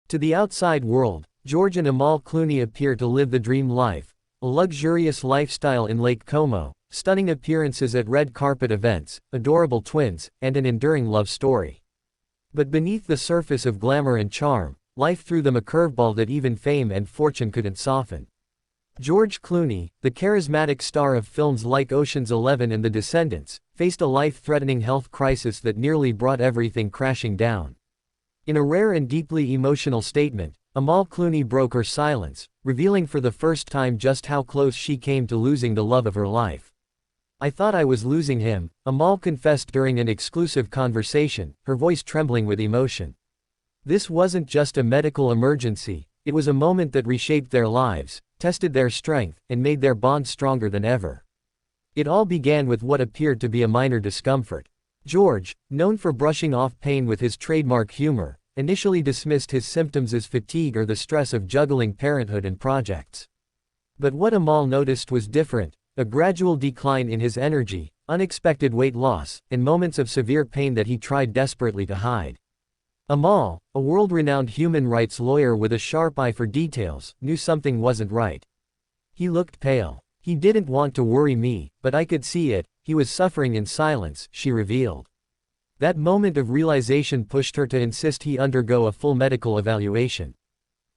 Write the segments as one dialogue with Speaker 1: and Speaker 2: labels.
Speaker 1: To the outside world, George and Amal Clooney appear to live the dream life, a luxurious lifestyle in Lake Como, stunning appearances at red carpet events, adorable twins, and an enduring love story. But beneath the surface of glamour and charm, life threw them a curveball that even fame and fortune couldn't soften. George Clooney, the charismatic star of films like Ocean's 11 and The Descendants, faced a life-threatening health crisis that nearly brought everything crashing down. In a rare and deeply emotional statement, Amal Clooney broke her silence, revealing for the first time just how close she came to losing the love of her life. "I thought I was losing him," Amal confessed during an exclusive conversation, her voice trembling with emotion. This wasn't just a medical emergency, it was a moment that reshaped their lives, tested their strength, and made their bond stronger than ever. It all began with what appeared to be a minor discomfort. George, known for brushing off pain with his trademark humor, initially dismissed his symptoms as fatigue or the stress of juggling parenthood and projects. But what Amal noticed was different: a gradual decline in his energy, unexpected weight loss, and moments of severe pain that he tried desperately to hide. Amal, a world-renowned human rights lawyer with a sharp eye for details, knew something wasn't right. "He looked pale. He didn't want to worry me, but I could see it. He was suffering in silence," she revealed. That moment of realization pushed her to insist he undergo a full medical evaluation.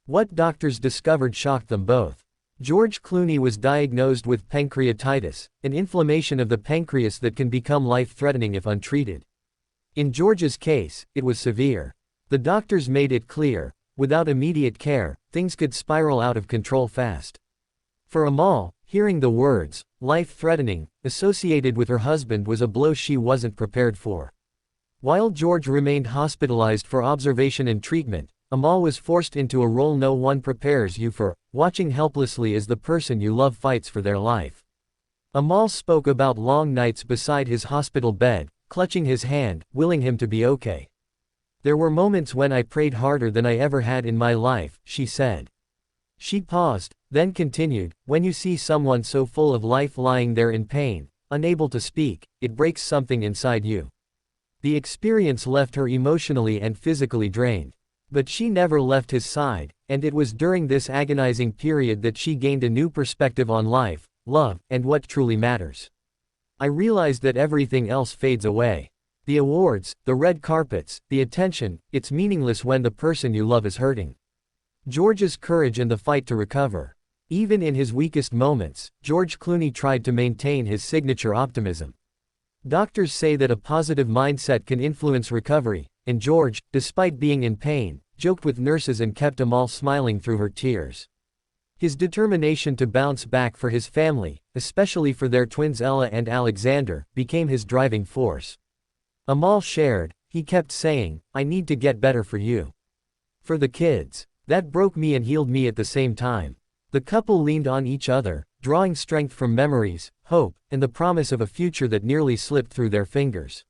Speaker 1: What doctors discovered shocked them both. George Clooney was diagnosed with pancreatitis, an inflammation of the pancreas that can become life-threatening if untreated. In George's case, it was severe. The doctors made it clear, without immediate care, things could spiral out of control fast. For Amal, hearing the words, "life-threatening," associated with her husband was a blow she wasn't prepared for. While George remained hospitalized for observation and treatment, Amal was forced into a role no one prepares you for, watching helplessly as the person you love fights for their life. Amal spoke about long nights beside his hospital bed, clutching his hand, willing him to be okay. "There were moments when I prayed harder than I ever had in my life," she said. She paused, then continued, "When you see someone so full of life lying there in pain, unable to speak, it breaks something inside you." The experience left her emotionally and physically drained. But she never left his side, and it was during this agonizing period that she gained a new perspective on life, love, and what truly matters. "I realized that everything else fades away. The awards, the red carpets, the attention, it's meaningless when the person you love is hurting." George's courage and the fight to recover. Even in his weakest moments, George Clooney tried to maintain his signature optimism. Doctors say that a positive mindset can influence recovery, and George, despite being in pain, joked with nurses and kept Amal smiling through her tears. His determination to bounce back for his family, especially for their twins Ella and Alexander, became his driving force. Amal shared, "He kept saying, 'I need to get better for you. For the kids.' That broke me and healed me at the same time." The couple leaned on each other, drawing strength from memories, hope, and the promise of a future that nearly slipped through their fingers.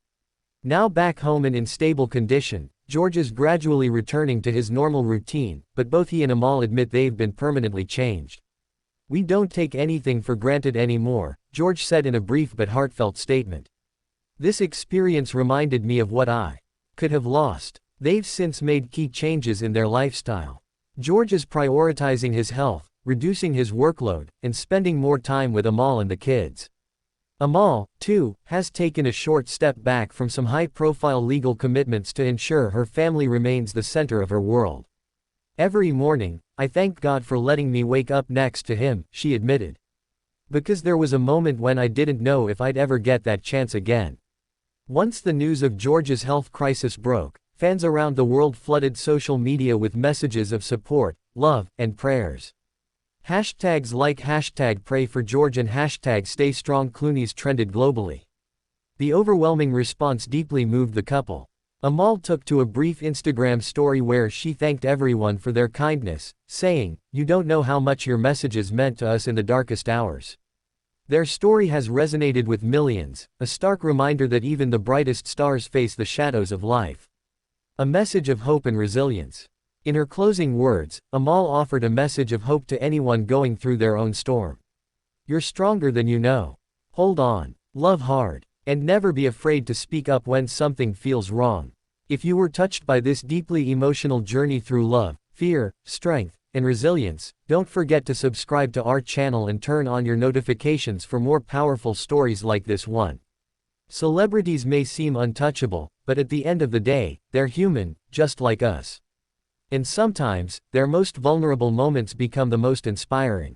Speaker 1: Now back home and in stable condition, George is gradually returning to his normal routine, but both he and Amal admit they've been permanently changed. "We don't take anything for granted anymore," George said in a brief but heartfelt statement. "This experience reminded me of what I could have lost." They've since made key changes in their lifestyle. George is prioritizing his health, reducing his workload, and spending more time with Amal and the kids. Amal, too, has taken a short step back from some high-profile legal commitments to ensure her family remains the center of her world. "Every morning, I thank God for letting me wake up next to him," she admitted. "Because there was a moment when I didn't know if I'd ever get that chance again." Once the news of George's health crisis broke, fans around the world flooded social media with messages of support, love, and prayers. Hashtags like #PrayForGeorge and #StayStrong Clooney's trended globally. The overwhelming response deeply moved the couple. Amal took to a brief Instagram story where she thanked everyone for their kindness, saying, "You don't know how much your messages meant to us in the darkest hours." Their story has resonated with millions, a stark reminder that even the brightest stars face the shadows of life. A message of hope and resilience. In her closing words, Amal offered a message of hope to anyone going through their own storm. "You're stronger than you know. Hold on, love hard, and never be afraid to speak up when something feels wrong." If you were touched by this deeply emotional journey through love, fear, strength, and resilience. Don't forget to subscribe to our channel and turn on your notifications for more powerful stories like this one. Celebrities may seem untouchable, but at the end of the day, they're human, just like us. And sometimes, their most vulnerable moments become the most inspiring.